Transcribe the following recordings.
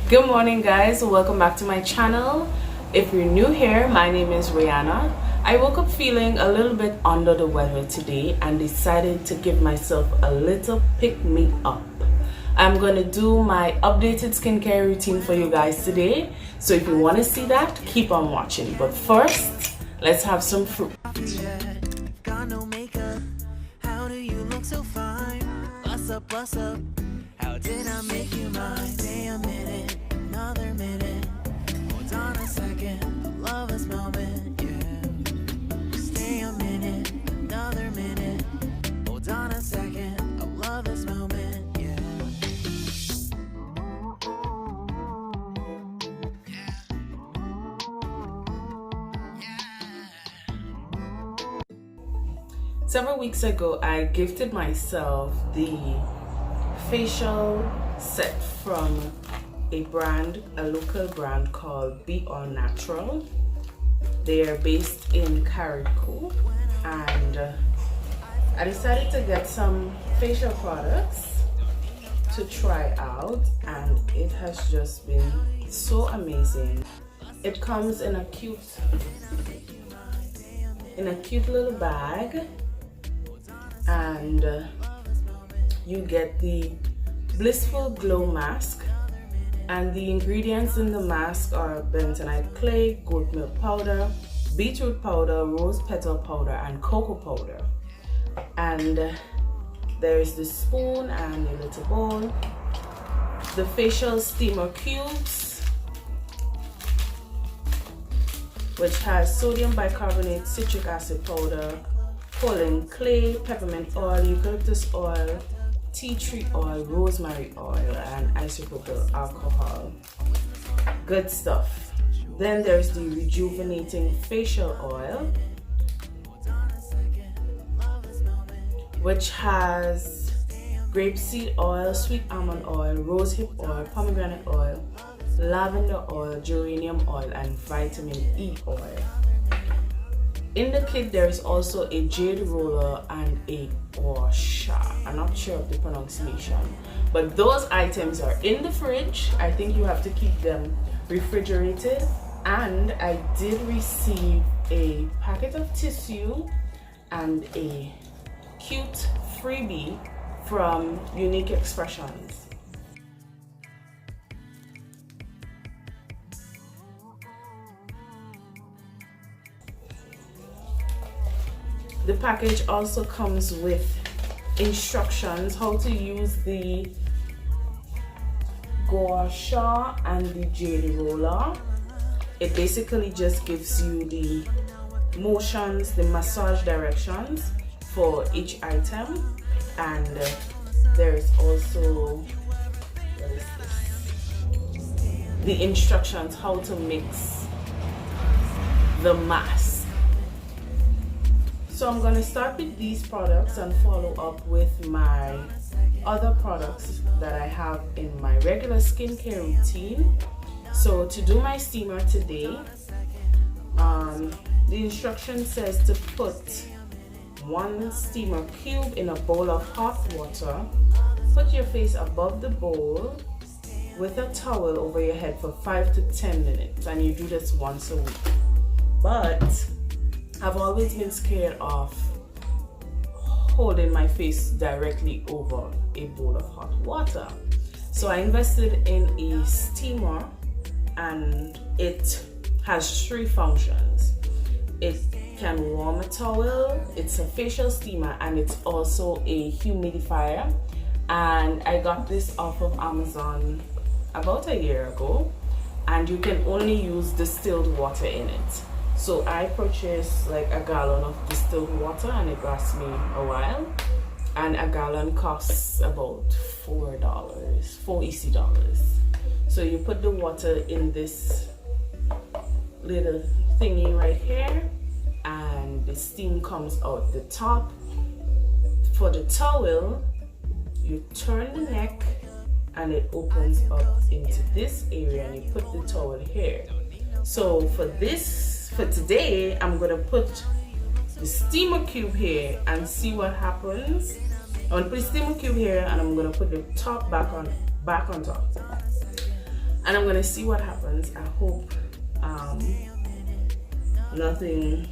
Good morning guys, welcome back to my channel. If you're new here, my name is Rihanna. I woke up feeling a little bit under the weather today and decided to give myself a little pick-me-up. I'm gonna do my updated skincare routine for you guys today, so if you want to see that, keep on watching. But first, let's have some fruit. Got no makeup. How do you look so fine? Bust up, bust up. How did I make you mine? Stay a minute, another minute. Hold on a second, love this moment, yeah. Stay a minute, another minute. Hold on a second, I love this moment, yeah. Several weeks ago, I gifted myself the facial set from a local brand called Be All Natural. They are based in Carriacou, and I decided to get some facial products to try out, and it has just been so amazing. It comes in a cute little bag, and you get the Blissful Glow Mask, and the ingredients in the mask are bentonite clay, goat milk powder, beetroot powder, rose petal powder, and cocoa powder. And there's the spoon and a little bowl, the facial steamer cubes, which has sodium bicarbonate, citric acid powder, Poland clay, peppermint oil, eucalyptus oil, tea tree oil, rosemary oil, and isopropyl alcohol. Good stuff. Then there's the rejuvenating facial oil, which has grapeseed oil, sweet almond oil, rosehip oil, pomegranate oil, lavender oil, geranium oil, and vitamin E oil. In the kit, there is also a jade roller and a gua-sha. I'm not sure of the pronunciation, but those items are in the fridge. I think you have to keep them refrigerated. And I did receive a packet of tissue and a cute freebie from Unique Expressions. The package also comes with instructions how to use the gua-sha and the jade roller. It basically just gives you the motions, the massage directions for each item, and there's also, what is this? The instructions how to mix the mask. So I'm going to start with these products and follow up with my other products that I have in my regular skincare routine. So to do my steamer today, the instruction says to put 1 steamer cube in a bowl of hot water. Put your face above the bowl with a towel over your head for 5 to 10 minutes, and you do this once a week. But I've always been scared of holding my face directly over a bowl of hot water. So I invested in a steamer, and it has 3 functions. It can warm a towel, it's a facial steamer, and it's also a humidifier. And I got this off of Amazon about a year ago, and you can only use distilled water in it. So I purchased like a gallon of distilled water, and it lasts me a while. And a gallon costs about $4 EC dollars. So you put the water in this little thingy right here, and the steam comes out the top. For the towel, you turn the neck, and it opens up into this area, and you put the towel here. So for today, I'm gonna put the steamer cube here and see what happens. I'm gonna put the steamer cube here, and I'm gonna put the top back on top. and I'm gonna see what happens. I hope nothing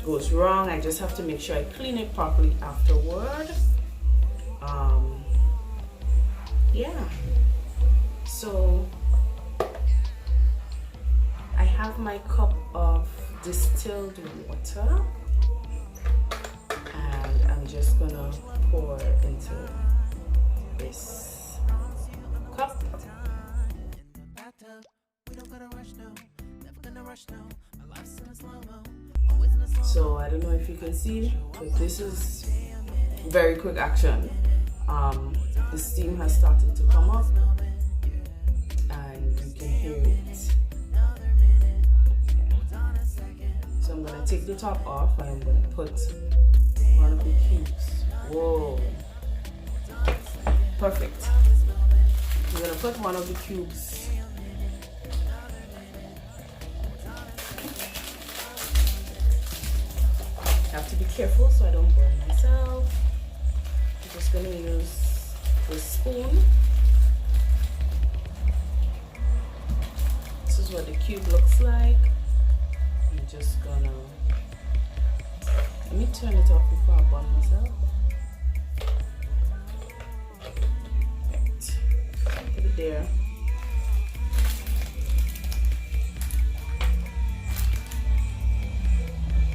goes wrong. I just have to make sure I clean it properly afterward. Yeah, so I have my cup of distilled water, and I'm just gonna pour into this cup. So I don't know if you can see, but this is very quick action. The steam has started to come up and you can hear it. So I'm gonna take the top off and I'm gonna put one of the cubes. Whoa, perfect. I'm gonna put one of the cubes. I have to be careful so I don't burn myself. I'm just gonna use the spoon. This is what the cube looks like. I'm just gonna, let me turn it off before I burn myself. Right. Put it there.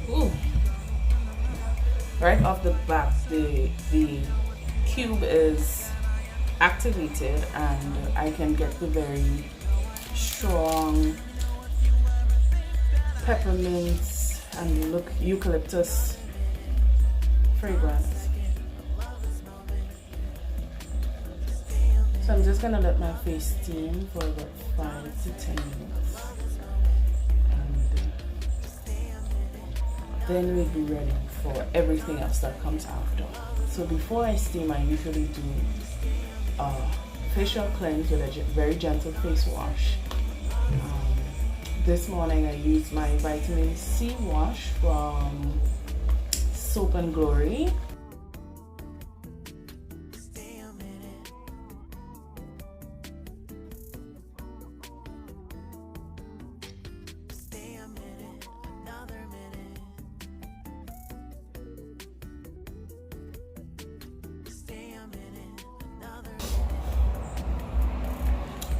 Ooh. Right off the bat, the cube is activated and I can get the very strong peppermints and eucalyptus fragrance. So I'm just gonna let my face steam for about 5 to 10 minutes. Then we'll be ready for everything else that comes after. So before I steam, I usually do a facial cleanse with a very gentle face wash. This morning I used my vitamin C wash from Soap and Glory.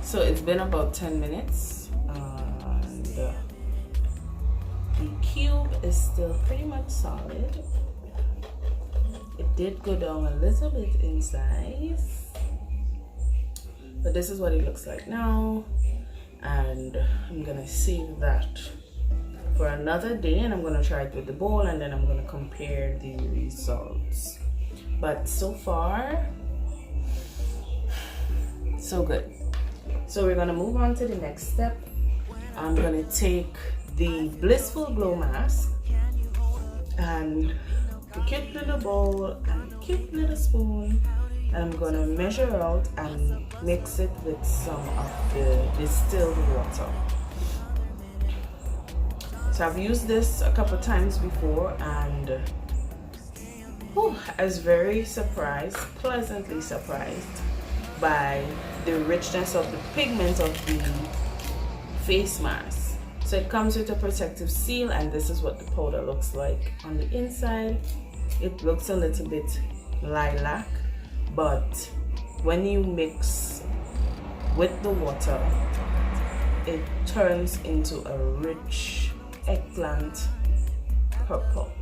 So it's been about 10 minutes and the cube is still pretty much solid. It did go down a little bit in size, but this is what it looks like now, and I'm gonna save that for another day and I'm gonna try it with the bowl and then I'm gonna compare the results. But so far, so good. So we're gonna move on to the next step. I'm gonna take the Blissful Glow Mask and the cute little bowl and the cute little spoon, and I'm gonna measure out and mix it with some of the distilled water. So I've used this a couple times before and I was very surprised, pleasantly surprised by the richness of the pigment of the face mask. So it comes with a protective seal, and this is what the powder looks like on the inside. It looks a little bit lilac, but when you mix with the water, it turns into a rich eggplant purple.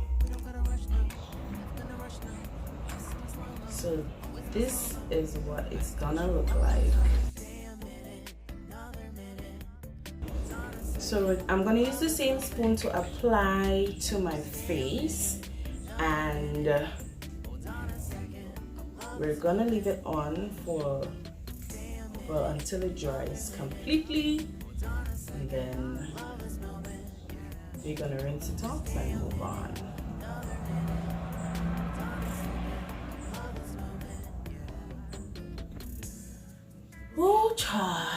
So this is what it's gonna look like. So I'm gonna use the same spoon to apply to my face, and we're gonna leave it on for until it dries completely, and then we're gonna rinse it off and move on. Oh, child.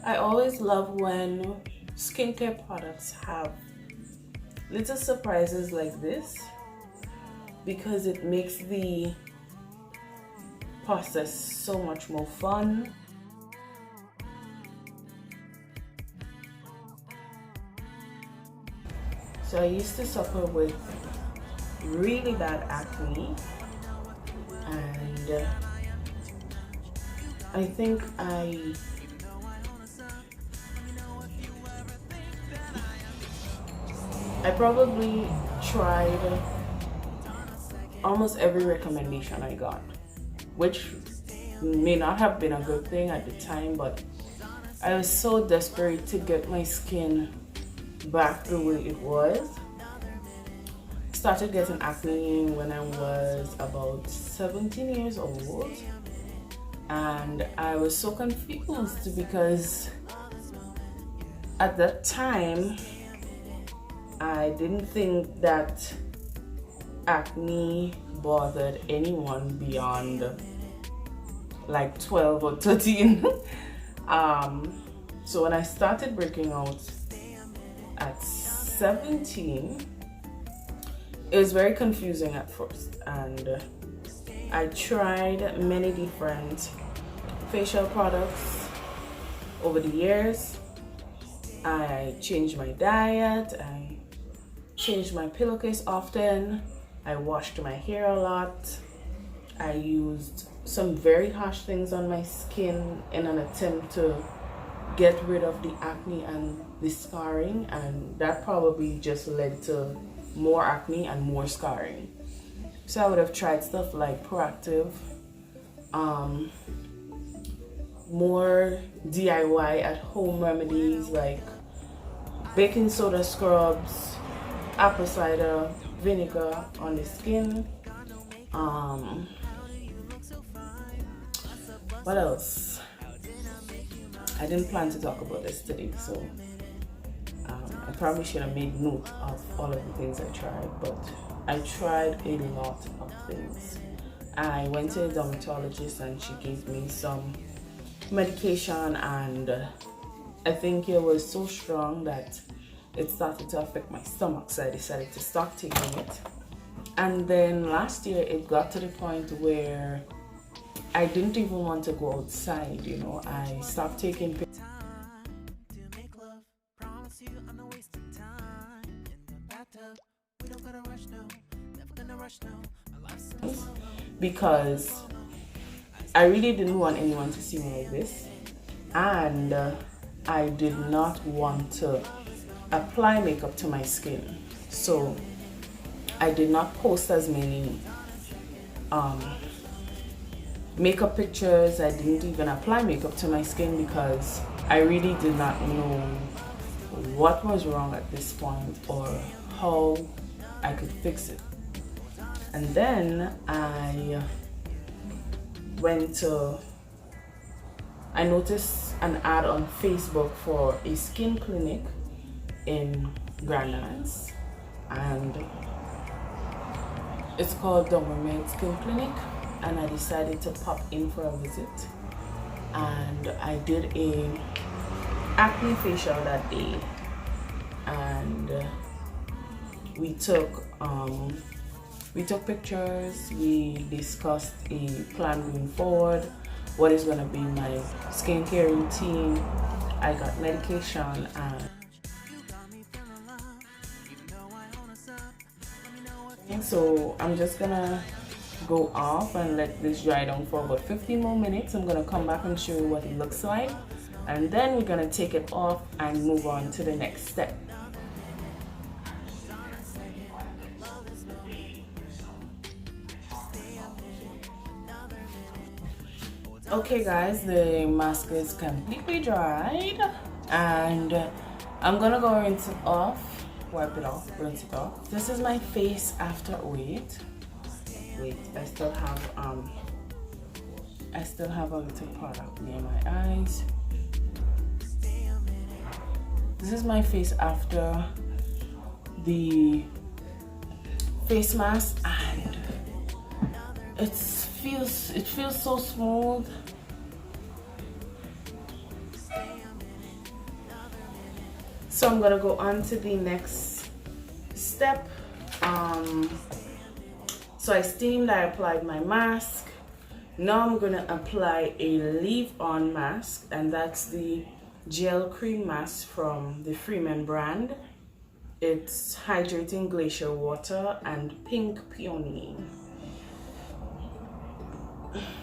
I always love when skincare products have little surprises like this. because it makes the process so much more fun. So I used to suffer with really bad acne, and I think I probably tried almost every recommendation I got, which may not have been a good thing at the time, but I was so desperate to get my skin back the way it was. Started getting acne when I was about 17 years old, and I was so confused because at that time I didn't think that acne bothered anyone beyond like 12 or 13. So when I started breaking out at 17, it was very confusing at first, and I tried many different facial products over the years. I changed my diet, I changed my pillowcase often, I washed my hair a lot, I used some very harsh things on my skin in an attempt to get rid of the acne and the scarring, and that probably just led to more acne and more scarring. So I would have tried stuff like Proactive, more DIY at home remedies like baking soda scrubs, apple cider vinegar on the skin. What else? I didn't plan to talk about this today, so I probably should have made note of all of the things I tried, but I tried a lot of things. I went to a dermatologist and she gave me some medication, and I think it was so strong that it started to affect my stomach, so I decided to stop taking it. And then last year it got to the point where I didn't even want to go outside, you know. I stopped taking pictures because I really didn't want anyone to see me like this, and I did not want to apply makeup to my skin, so I did not post as many makeup pictures. I didn't even apply makeup to my skin because I really did not know what was wrong at this point or how I could fix it. And then I noticed an ad on Facebook for a skin clinic in Grenada, and it's called loveeee Skin Clinic, and I decided to pop in for a visit, and I did a acne facial that day, and we took pictures, we discussed a plan moving forward, what is going to be my skincare routine. I got medication, and so I'm just gonna go off and let this dry down for about 15 more minutes. I'm gonna come back and show you what it looks like, and then we're gonna take it off and move on to the next step. Okay guys, the mask is completely dried, and I'm gonna go rinse it off, wipe it off, rinse it off. This is my face after. Wait, I still have a little product near my eyes. This is my face after the face mask, and it feels so smooth. So I'm gonna go on to the next step. So I steamed, I applied my mask. Now I'm gonna apply a leave-on mask, and that's the gel cream mask from the Freeman brand. It's hydrating glacier water and pink peony.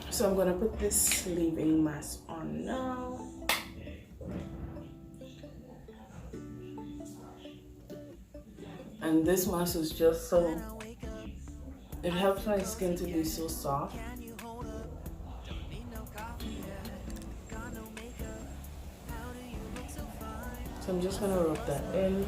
So I'm gonna put this leave-in mask on now. And this mask is just so, it helps my skin to be so soft. So I'm just gonna rub that in.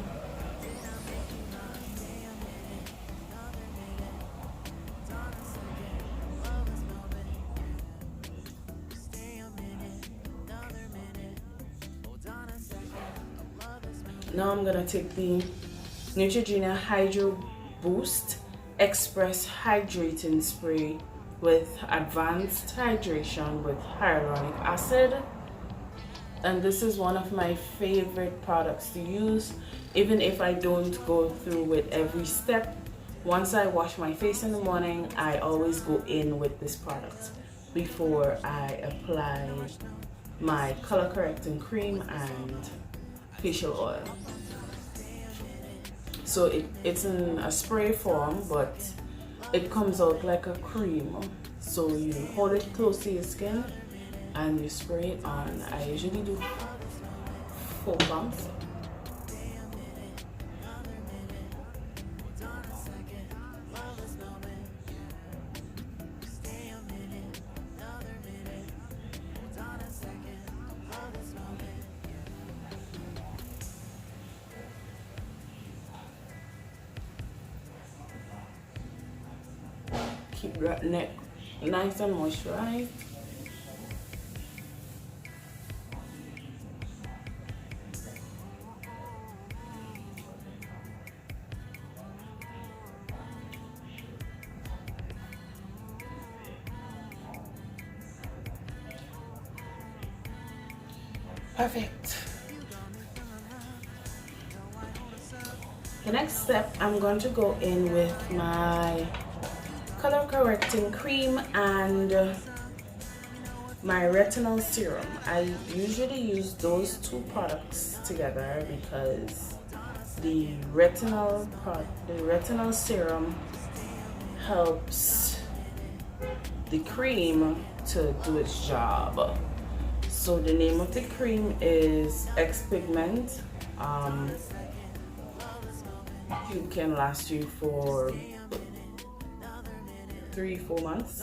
Now I'm gonna take the Neutrogena Hydro Boost Express Hydrating Spray with advanced hydration with hyaluronic acid. And this is one of my favorite products to use, even if I don't go through with every step. Once I wash my face in the morning, I always go in with this product before I apply my color correcting cream and facial oil. So it's in a spray form, but it comes out like a cream. So you hold it close to your skin and you spray it on. I usually do 4 pumps. Keep that neck nice and moisturized. Perfect. The next step, I'm going to go in with my color correcting cream and my retinol serum. I usually use those 2 products together because the retinol serum helps the cream to do its job. So the name of the cream is X Pigment. It can last you for 3-4 months.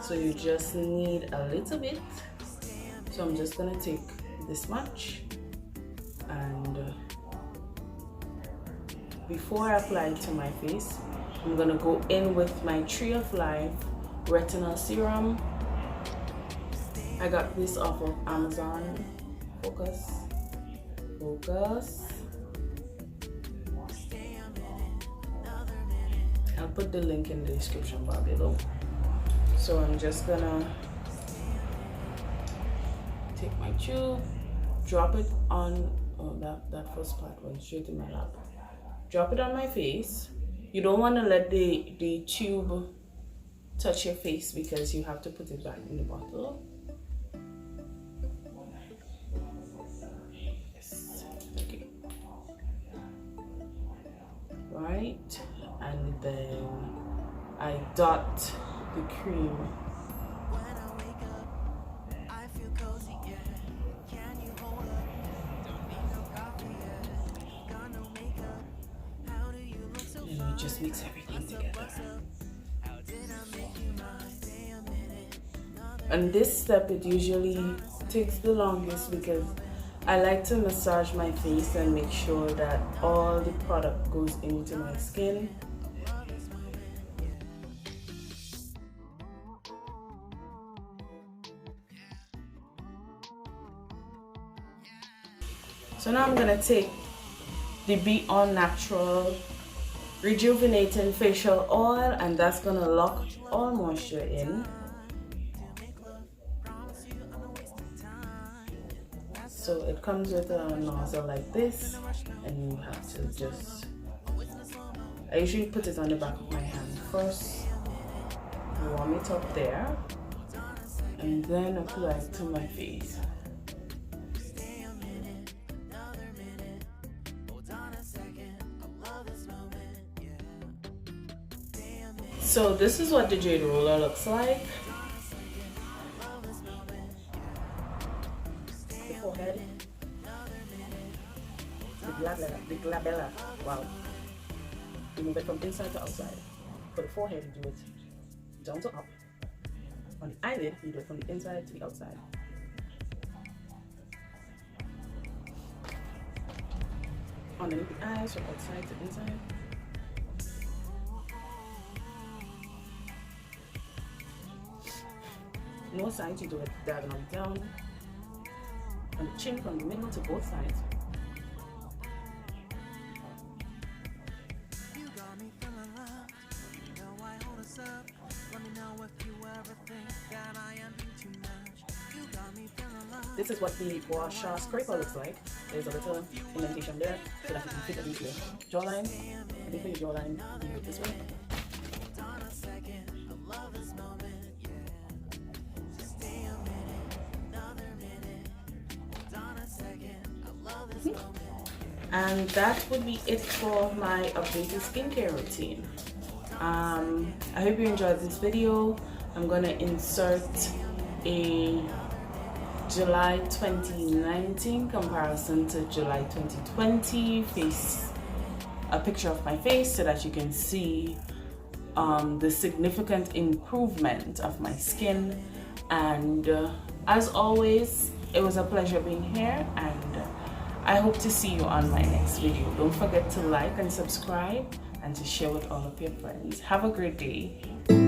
So you just need a little bit. So I'm just gonna take this much, and before I apply it to my face, I'm gonna go in with my Tree of Life Retinol Serum. I got this off of Amazon. Focus. I'll put the link in the description bar below. So I'm just gonna take my tube, drop it on, oh, that first part went straight in my lap. Drop it on my face. You don't want to let the tube touch your face because you have to put it back in the bottle. Yes, okay. Right, and then I dot the cream. And you just mix everything together. And this step, it usually takes the longest because I like to massage my face and make sure that all the product goes into my skin. So now I'm gonna take the Be All Natural Rejuvenating Facial Oil, and that's gonna lock all moisture in. So it comes with a nozzle like this, and you have to just, I usually put it on the back of my hand first warm it up there and then apply it to my face. So this is what the jade roller looks like. The forehead, the glabella, wow. You move it from inside to outside. For the forehead, you do it down to up. On the eyelid, you do it from the inside to the outside. Underneath the eyes, from outside to inside. No sides, you do it diagonally down. On the chin, from the middle to both sides. This is what the wash scraper looks like. There's a little indentation there so that you can fit it into your jawline. I think for your jawline, you do it this way. And that would be it for my updated skincare routine. I hope you enjoyed this video. I'm gonna insert a July 2019 comparison to July 2020 a picture of my face so that you can see the significant improvement of my skin. And as always, it was a pleasure being here, and I hope to see you on my next video. Don't forget to like and subscribe and to share with all of your friends. Have a great day.